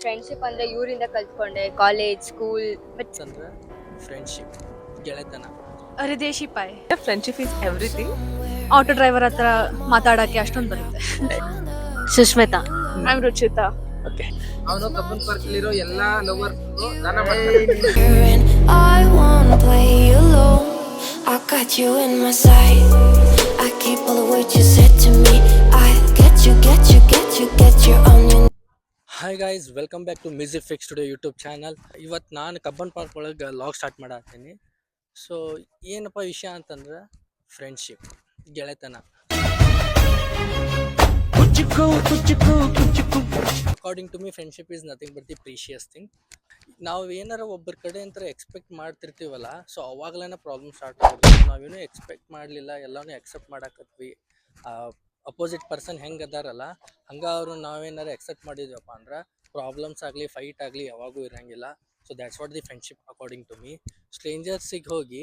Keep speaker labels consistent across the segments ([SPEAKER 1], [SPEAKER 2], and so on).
[SPEAKER 1] Friendship ಅಂದ್ರೆ ಇವರಿಂದ ಕಲ್ತ್ಕೊಂಡೆ ಕಾಲೇಜ್ ಸ್ಕೂಲ್
[SPEAKER 2] ಅಂದ್ರೆ ಫ್ರೆಂಡ್ಶಿಪ್ ಗೆಳೆತನ.
[SPEAKER 3] ಹರಿದೇಶಿ ಪಾಯ್.
[SPEAKER 4] Friendship is everything.
[SPEAKER 3] Auto driver ಹತ್ರ ಮಾತಾಡಕ್ಕೆ ಅಷ್ಟೊಂದು ಬರುತ್ತೆ.
[SPEAKER 1] ಸುಷ್ಮಿತಾ.
[SPEAKER 3] ಐಮ್ ರುಚಿತಾ.
[SPEAKER 2] ಓಕೆ,
[SPEAKER 5] ಅವನು ಕಬ್ಬನ್ ಪಾರ್ಕ್ ಇರೋ ಎಲ್ಲಾ ಲವರ್ಸ್ ದಾನ
[SPEAKER 6] I wanna play alone. I got you in my sight. I keep all the words you said to me. I get you on your.
[SPEAKER 2] Hi guys, welcome back to music fix studio YouTube channel. ಇವತ್ತು ನಾನು ಕಬ್ಬನ್ ಪಾರ್ಕ್ ಒಳಗೆ log start ಮಾಡತ್ತೀನಿ. So ಏನಪ್ಪ ವಿಷಯ ಅಂತಂದ್ರೆ friendship, ಗೆಳೆತನ. According to me friendship is nothing but the precious thing. ನಾವು ಏನಾರ ಒಬ್ಬರ ಕಡೆ ಅಂತ ಎಕ್ಸ್ಪೆಕ್ಟ್ ಮಾಡ್ತಿರ್ತೀವಲ್ಲ, ಸೊ ಅವಾಗಲೇ ಪ್ರಾಬ್ಲಮ್ ಸ್ಟಾರ್ಟ್ ಆಗುತ್ತೆ. ನಾವೇನು ಎಕ್ಸ್ಪೆಕ್ಟ್ ಮಾಡಲಿಲ್ಲ, ಎಲ್ಲನೂ ಎಕ್ಸೆಪ್ಟ್ ಮಾಡಾಕತ್ವಿ. ಅಪೋಸಿಟ್ ಪರ್ಸನ್ ಹೆಂಗೆ ಅದಾರಲ್ಲ ಹಂಗೆ ಅವರು ನಾವೇನಾರು ಎಕ್ಸೆಪ್ಟ್ ಮಾಡಿದ್ವಪ್ಪ ಅಂದ್ರೆ ಪ್ರಾಬ್ಲಮ್ಸ್ ಆಗಲಿ ಫೈಟ್ ಆಗಲಿ ಯಾವಾಗೂ ಇರೋಂಗಿಲ್ಲ. So that's what the friendship according to me. ಸ್ಟ್ರೇಂಜರ್ಸಿಗೆ ಹೋಗಿ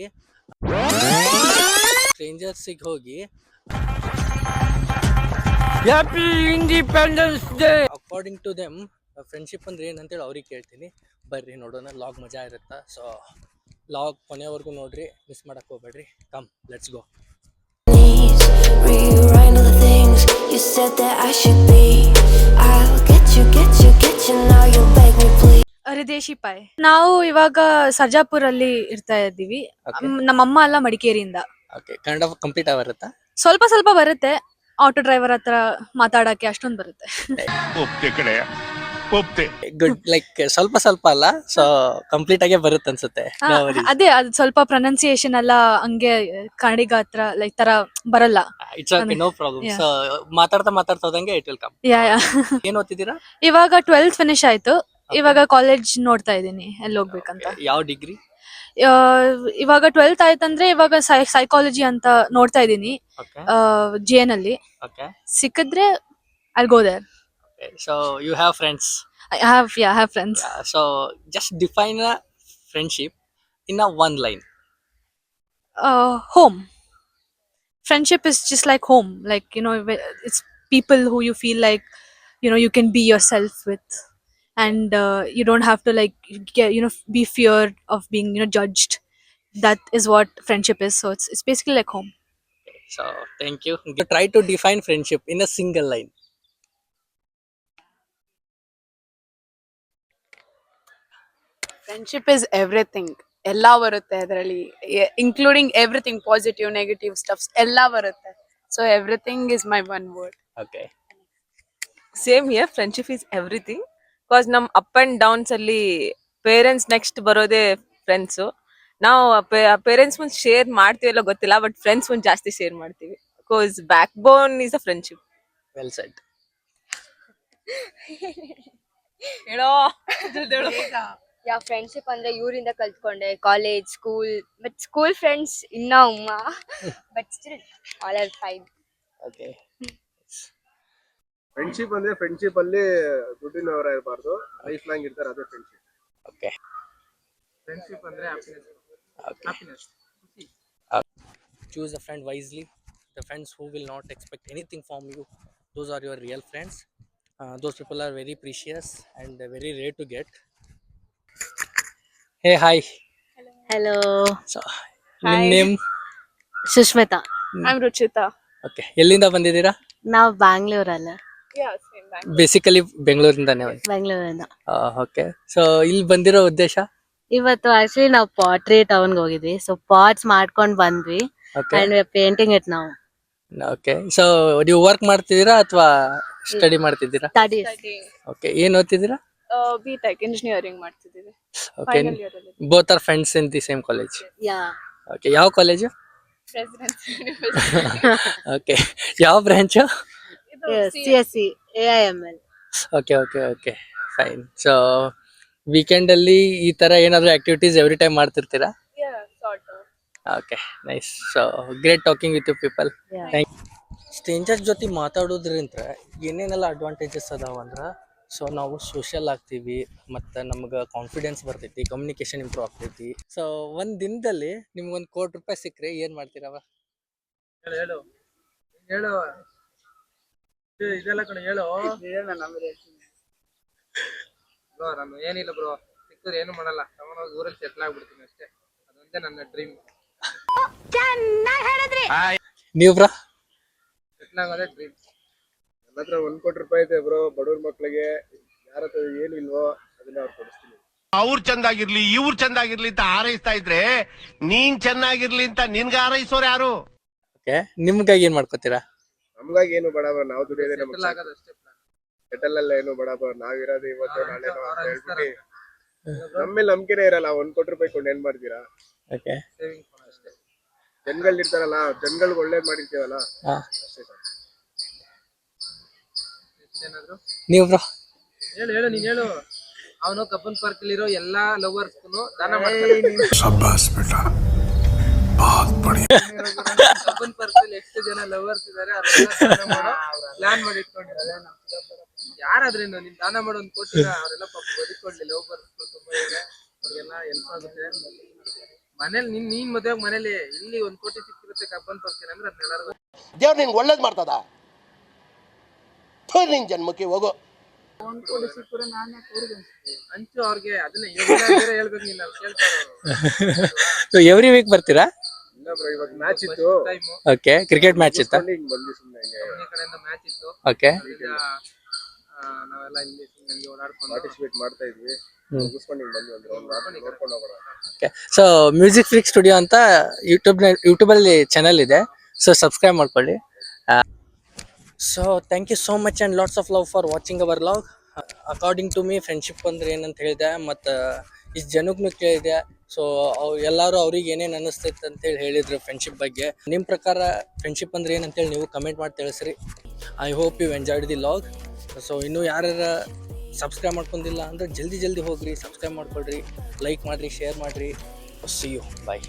[SPEAKER 2] happy independence day according to them friendship ಅಂದ್ರೆ ಏನಂತೇಳಿ ಅವ್ರಿಗೆ ಕೇಳ್ತೀನಿ. ಬರ್ರಿ ನೋಡೋಣ, ಲಾಗ್ ಮಜಾ ಇರುತ್ತೆ. ಸೊ ಲಾಗ್ ಕೊನೆವರೆಗೂ ನೋಡ್ರಿ, ಮಿಸ್ ಮಾಡಕ್ಕೆ ಹೋಗ್ಬೇಡ್ರಿ. Come, let's go.
[SPEAKER 6] Rewrite all the things you said that I should be. I'll get you now. You'll beg me please.
[SPEAKER 3] ಹರಿದೇಶಿ ಪಾಯ್. ನಾವು ಇವಾಗ ಸರ್ಜಾಪುರಲ್ಲಿ ಇರ್ತಾ ಇದ್ದೀವಿ. ನಮ್ಮಮ್ಮ ಎಲ್ಲ ಮಡಿಕೇರಿಯಿಂದ.
[SPEAKER 2] ಓಕೆ, ಕನ್ನಡ ಕಂಪ್ಲೀಟ್ ಆಗಿರುತ್ತಾ?
[SPEAKER 3] ಸ್ವಲ್ಪ ಬರುತ್ತೆ. ಆಟೋ ಡ್ರೈವರ್ ಹತ್ರ ಮಾತಾಡಕ್ಕೆ ಅಷ್ಟೊಂದು ಬರುತ್ತೆ.
[SPEAKER 2] ಗುಡ್, ಲೈಕ್ ಸ್ವಲ್ಪ ಅಲ್ಲ, ಸೊ ಕಂಪ್ಲೀಟ್ ಆಗೇ ಬರುತ್ತೆ ಅನ್ಸುತ್ತೆ.
[SPEAKER 3] ಅದೇ ಅದು ಸ್ವಲ್ಪ ಪ್ರೊನೌನ್ಸಿಯೇಷನ್ ಎಲ್ಲ ಹಂಗೆ ಕನ್ನಡಿಗ ಹತ್ರ ಲೈಕ್ ತರ ಬರಲ್ಲ.
[SPEAKER 2] It's okay, no problem. So ಮಾತಾಡ್ತಾ ಹೋದಂಗೆ ಇಟ್ ವಿಲ್ ಕಮ್. ಏನ್ ಓದ್ತಿದ್ದೀರಾ?
[SPEAKER 3] ಇವಾಗ 12th ಫಿನಿಶ್ ಆಯ್ತು. ಇವಾಗ ಕಾಲೇಜ್ ನೋಡ್ತಾ ಇದ್ದೀನಿ ಎಲ್ಲಿ ಹೋಗ್ಬೇಕಂತ.
[SPEAKER 2] ಯಾವ ಡಿಗ್ರಿ?
[SPEAKER 3] ಇವಾಗ 12th ಆಯ್ತಂದ್ರೆ ಇವಾಗ ಸೈಕಾಲಜಿ ಅಂತ ನೋಡ್ತಾ ಇದ್ದೀನಿ. JN ಅಲ್ಲಿ ಸಿಕ್ಕಿದ್ರೆ I'll go there.
[SPEAKER 2] So you have friends?
[SPEAKER 3] I have friends.
[SPEAKER 2] So just define a friendship in a one line.
[SPEAKER 3] Home. Friendship is just like home. Like, it's people who you feel like, you can be yourself with. And you don't have to be feared of being, judged. That is what friendship is. So it's basically like home.
[SPEAKER 2] So thank you. Try to define friendship in a single line.
[SPEAKER 4] Friendship is everything. ಎಲ್ಲ ಬರುತ್ತೆ ಅದರಲ್ಲಿ, including everything, positive negative stuffs ಎಲ್ಲ ಬರುತ್ತೆ. So everything is my one word.
[SPEAKER 2] Okay,
[SPEAKER 4] same here, friendship is everything. Because ನಮ್ up and downs ಅಲ್ಲಿ parents next ಬರೋದೇ friends. ನಾವು parents ಮುಂದೆ ಶೇರ್ ಮಾಡ್ತೀವಲ್ಲ ಗೊತ್ತಿಲ್ಲ, ಬಟ್ ಫ್ರೆಂಡ್ಸ್ ಮುಂದೆ ಜಾಸ್ತಿ ಶೇರ್ ಮಾಡ್ತೀವಿ. Because back bone is a friendship.
[SPEAKER 2] Well shed.
[SPEAKER 4] ಹೇಳೋ
[SPEAKER 1] ಫ್ರೆಂಡ್ಶಿಪ್ ಅಂದ್ರೆ ಇವರಿಂದ ಕಲ್ತ್ಕೊಂಡೆ ಕಾಲೇಜ್ ಸ್ಕೂಲ್ ಸ್ಕೂಲ್ ಫ್ರೆಂಡ್ಸ್ ಇನ್ನ ಉಮ್ಮ but still all are fine.
[SPEAKER 2] Okay,
[SPEAKER 5] friendship ಅಂದ್ರೆ ಫ್ರೆಂಡ್ಶಿಪ್ ಅಲ್ಲಿ ದುಡ್ಡಿನವರ ಇರಬಾರ್ದು, ಲೈಫ್ ಲಾಂಗ್ ಇರ್ತಾರೆ, ಅದೇ ಫ್ರೆಂಡ್ಶಿಪ್.
[SPEAKER 2] ಓಕೆ,
[SPEAKER 5] ಫ್ರೆಂಡ್ಶಿಪ್ ಅಂದ್ರೆ happiness.
[SPEAKER 2] choose a friend wisely. The friends who will not expect anything from you, those are your real friends. Those people are very precious and very rare to get. Hey, hi.
[SPEAKER 1] Hello.
[SPEAKER 2] So ನಿಮ್ಮ name?
[SPEAKER 1] Sushmita.
[SPEAKER 3] I'm Ruchita.
[SPEAKER 2] Okay, ಎಲ್ಲಿಂದ ಬಂದಿದ್ದೀರಾ?
[SPEAKER 1] ನಾವು ಬ್ಯಾಂಗ್ಳೂರಲ್ಲ.
[SPEAKER 2] Basically ಬೆಂಗಳೂರಿಂದಾನೇ?
[SPEAKER 1] ಬೆಂಗಳೂರಿಂದ.
[SPEAKER 2] Okay, so ಇಲ್ಲಿ ಬಂದಿರೋ ಉದ್ದೇಶ?
[SPEAKER 1] ಇವತ್ತು actually ನಾವು ಪಾಟ್ರಿ ಟೌನ್ಗೆ ಹೋಗಿದ್ವಿ. ಸೊ ಪಾಟ್ಸ್ ಮಾಡ್ಕೊಂಡ್ ಬಂದ್ವಿ. And we are painting it now.
[SPEAKER 2] Okay, so ನೀವು ವರ್ಕ್ ಮಾಡ್ತಿದ್ದೀರಾ ಅಥವಾ ಸ್ಟಡಿ ಮಾಡ್ತಿದ್ದೀರಾ?
[SPEAKER 1] ಸ್ಟಡಿ.
[SPEAKER 2] ಓಕೆ, ಏನ್ ಓದ್ತಿದ್ದೀರಾ?
[SPEAKER 3] B.Tech ಇಂಜಿನಿಯರಿಂಗ್ ಮಾಡ್ತಿದ್ದೀವಿ.
[SPEAKER 2] Okay, both are friends in the same college?
[SPEAKER 1] Yeah.
[SPEAKER 2] Okay, ಯಾವ ಕಾಲೇಜು?
[SPEAKER 3] ಪ್ರೆಸಿಡೆನ್ಸಿ.
[SPEAKER 2] ಓಕೆ, ಯಾವ branch?
[SPEAKER 1] CSE AIML.
[SPEAKER 2] Okay, fine. So weekend ಅಲ್ಲಿ ಈ ತರ ಏನಾದ್ರು ಆಕ್ಟಿವಿಟೀಸ್ ಎವ್ರಿ ಟೈಮ್ ಮಾಡ್ತಿರ್ತೀರಾ? Okay, nice. So great talking with you people. Thank you. Stranger ಜೊತೆ ಮಾತಾಡೋದ್ರಿಂದ ಏನೇನೆಲ್ಲ ಅಡ್ವಾಂಟೇಜಸ್ ಅದಾವ ಅಂದ್ರೆ, ಸೊ ನಾವು ಸೋಷಿಯಲ್ ಆಗ್ತೀವಿ, ಮತ್ತು ನಮ್ಗೆ ಕಾನ್ಫಿಡೆನ್ಸ್ ಬರ್ತೈತಿ, ಕಮ್ಯುನಿಕೇಶನ್ ಇಂಪ್ರೂವ್ ಆಗ್ತೈತಿ. ಸೊ ಒಂದು ದಿನದಲ್ಲಿ ನಿಮ್ಗೊಂದು ₹1,00,00,000 ಸಿಕ್ಕರೆ ಏನು ಮಾಡ್ತೀರವ?
[SPEAKER 5] ಹೇಳು ಇದೆಲ್ಲ ಕಣ ಹೇಳು.
[SPEAKER 7] ಬ್ರೋ ನಾನು ಏನಿಲ್ಲ ಬ್ರೋ, ಸಿಕ್ಕಿದ್ರೆ ಏನು ಮಾಡಲ್ಲ, ತಗೊಂಡೋಗಿ ಊರಲ್ಲಿ ಸೆಟ್ಲ್ ಆಗ್ಬಿಡ್ತೀನಿ ಅಷ್ಟೇ. ಅದೊಂದೇ ನನ್ನ ಡ್ರೀಮ್.
[SPEAKER 2] ನೀವು ಬ್ರೋ?
[SPEAKER 7] ಸೆಟ್ಲ್ ಆಗೋದೇ ಡ್ರೀಮ್.
[SPEAKER 5] ನನ್ನ ಹತ್ರ 1 ಕೋಟಿ ರೂಪಾಯಿ ಇದೆ ಬ್ರೋ. ಬಡವ್ರ ಮಕ್ಳಿಗೆ ಯಾರ ಹತ್ರ ಏನಿಲ್ವೋ ಅದನ್ನ ಅವ್ರು ಕೊಡಿಸ್ತೀನಿ.
[SPEAKER 8] ಅವ್ರು ಚಂದಾಗಿರ್ಲಿ ಇವ್ರು ಚಂದಾಗಿರ್ಲಿ ಅಂತ ಹಾರೈಸ್ತಾ ಇದ್ರೆ ನೀನ್ ಚೆನ್ನಾಗಿರ್ಲಿ ಅಂತ ನಿನ್ಗೆ ಹಾರೈಸೋರು ಯಾರು?
[SPEAKER 2] ಓಕೆ, ನಿಮ್ಗಾಗಿ ಏನ್ ಮಾಡ್ಕೋತೀರಾ?
[SPEAKER 5] ನಮ್ಗಾಗಿ ಏನು ಬೇಡ ಬ್ರೋ, ನಾವು ದುಡಿಯೋದೇ ನಮ್ಗೆ
[SPEAKER 7] ಸೆಟ್ಲ್ ಆಗೋದು ಅಷ್ಟೇ ಪ್ಲಾನ್.
[SPEAKER 5] ಸೆಟಲ್ ಎಲ್ಲ ಏನು ಬೇಡ ಬ್ರೋ. ನಾವಿರೋದು ಇವತ್ತು ನಾಳೆನೋ ಅಂತ ಹೇಳ್ಬಿಟ್ಟು ನಮ್ಮೇಲೆ ನಂಬಿಕೆನೇ ಇರಲ್ಲ. 1 ಕೋಟಿ ರೂಪಾಯಿ ಕೊಂಡು ಏನ್ ಮಾಡ್ತೀರಾ?
[SPEAKER 2] ಓಕೆ,
[SPEAKER 7] ಸೇವಿಂಗ್ ಮಾಡೋದು ಅಷ್ಟೇ.
[SPEAKER 5] ಜನಗಳು ಇರ್ತಾರಲ್ಲ, ಜನಗಳಿಗೆ ಒಳ್ಳೇದ್ ಮಾಡಿರ್ತೀವಲ್ಲ
[SPEAKER 2] ಹಾ.
[SPEAKER 5] ಅಷ್ಟೇ ಸಾಕು.
[SPEAKER 7] ಏನಾದ್ರು
[SPEAKER 2] ನೀವು ಬ್ರೋ?
[SPEAKER 7] ಹೇಳು ನೀನ್ ಹೇಳು. ಅವನು ಕಬ್ಬನ್ ಪಾರ್ಕ್ ಇರೋ ಎಲ್ಲಾ ಲವರ್ಸ್ಗೂ ದಾನ ಮಾಡ್ತಾನೆ. ಕಬ್ಬನ್ ಪಾರ್ಕ್ ಅಲ್ಲಿ ಎಷ್ಟು ಜನ ಲವರ್ಸ್ ಇದಾರೆ ಪ್ಲಾನ್ ಮಾಡಿ ಇಟ್ಕೊಂಡಿದ್ದಾರೆ. ಯಾರಾದ್ರೇನು ನಿನ್ ದಾನ ಮಾಡೋ 1 ಕೋಟಿ ಅವರೆಲ್ಲ ಪಾಪ ಬದುಕೊಳ್ಳಿ. ಲವರ್ಸ್ ತುಂಬಾ ಇದೆ, ಅವ್ರಿಗೆಲ್ಲ ಹೆಲ್ಪ್ ಆಗುತ್ತೆ. ಮನೇಲಿ ನೀನ್ ಮದುವೆ ಮನೇಲಿ ಇಲ್ಲಿ 1 ಕೋಟಿ ಸಿಕ್ಕಿರುತ್ತೆ ಕಬ್ಬನ್ ಪಾರ್ಕ್ ಅಂದ್ರೆ ಅದನ್ನೆಲ್ಲರಿಗೂ
[SPEAKER 8] ದೇವ್ರು ನಿನ್ಗೆ ಒಳ್ಳೇದ್ ಮಾಡ್ತದ. ನಿನ್ ಜನ್ಮಕ್ಕೆ ಹೋಗೋ.
[SPEAKER 7] 1 ಕೋಟಿ ಸಿಕ್ಕರೆ ನಾನೇ ಹಂಚು ಅವ್ರಿಗೆ. ಅದನ್ನ ಬೇರೆ ಹೇಳ್ಬೇಕು, ನೀನ್ ಅವ್ರು ಕೇಳ್ತಾರೆ.
[SPEAKER 2] ಸೊ ಎವ್ರಿ ವೀಕ್ ಬರ್ತೀರಾ?
[SPEAKER 5] ಇಲ್ಲ ಬ್ರೋ, ಇವಾಗ ಮ್ಯಾಚ್ ಇತ್ತು,
[SPEAKER 7] ಟೈಮು
[SPEAKER 2] ಓಕೆ, ಕ್ರಿಕೆಟ್ ಮ್ಯಾಚ್ ಇತ್ತಾ?
[SPEAKER 5] ಹಿಂಗ್ ಬಂದ್ವಿ ಸುಮ್ಮನೆ ಹಿಂಗೆ
[SPEAKER 7] ಈ ಕಡೆಯಿಂದ ಮ್ಯಾಚ್ ಇತ್ತು.
[SPEAKER 2] ಓಕೆ,
[SPEAKER 7] ಈಗ ನಾವೆಲ್ಲ ಇಲ್ಲಿ ಸುಮ್ಮನೆ ಓಡಾಡ್ಕೊಂಡು
[SPEAKER 5] ಪಾರ್ಟಿಸಿಪೇಟ್ ಮಾಡ್ತಾ ಇದ್ವಿ. ಮುಗಿಸ್ಕೊಂಡು ಹಿಂಗ್ ಬಂದ್ವಿ. ಒಂದು ರೌಂಡ್ ನೋಡ್ಕೊಂಡು ಹೋಗೋಣ.
[SPEAKER 2] Okay. So music freak studio ಅಂತ ಯೂಟ್ಯೂಬಲ್ಲಿ ಚಾನಲ್ ಇದೆ, ಸೊ ಸಬ್ಸ್ಕ್ರೈಬ್ ಮಾಡ್ಕೊಳ್ಳಿ. So thank you so much and lots of love for watching our log. According to me friendship ಅಂದ್ರೆ ಏನಂತ ಹೇಳಿದೆ, ಮತ್ತು ಇಷ್ಟು ಜನಕ್ಕೂ ಕೇಳಿದೆ. ಸೊ ಎಲ್ಲರೂ ಅವ್ರಿಗೆ ಏನೇನು ಅನ್ನಿಸ್ತೈತೆ ಅಂತೇಳಿ ಹೇಳಿದ್ರು ಫ್ರೆಂಡ್ಶಿಪ್ ಬಗ್ಗೆ. ನಿಮ್ಮ ಪ್ರಕಾರ ಫ್ರೆಂಡ್ಶಿಪ್ ಅಂದ್ರೆ ಏನಂತೇಳಿ ನೀವು ಕಮೆಂಟ್ ಮಾಡಿ ತಿಳಿಸ್ರಿ. I hope you enjoyed the log. So ಇನ್ನೂ ಯಾರು ಸಬ್ಸ್ಕ್ರೈಬ್ ಮಾಡ್ಕೊಂಡಿಲ್ಲ ಅಂದರೆ ಜಲ್ದಿ ಹೋಗ್ರಿ, ಸಬ್ಸ್ಕ್ರೈಬ್ ಮಾಡ್ಕೊಳ್ರಿ, ಲೈಕ್ ಮಾಡಿರಿ, ಶೇರ್ ಮಾಡಿರಿ. See you, bye.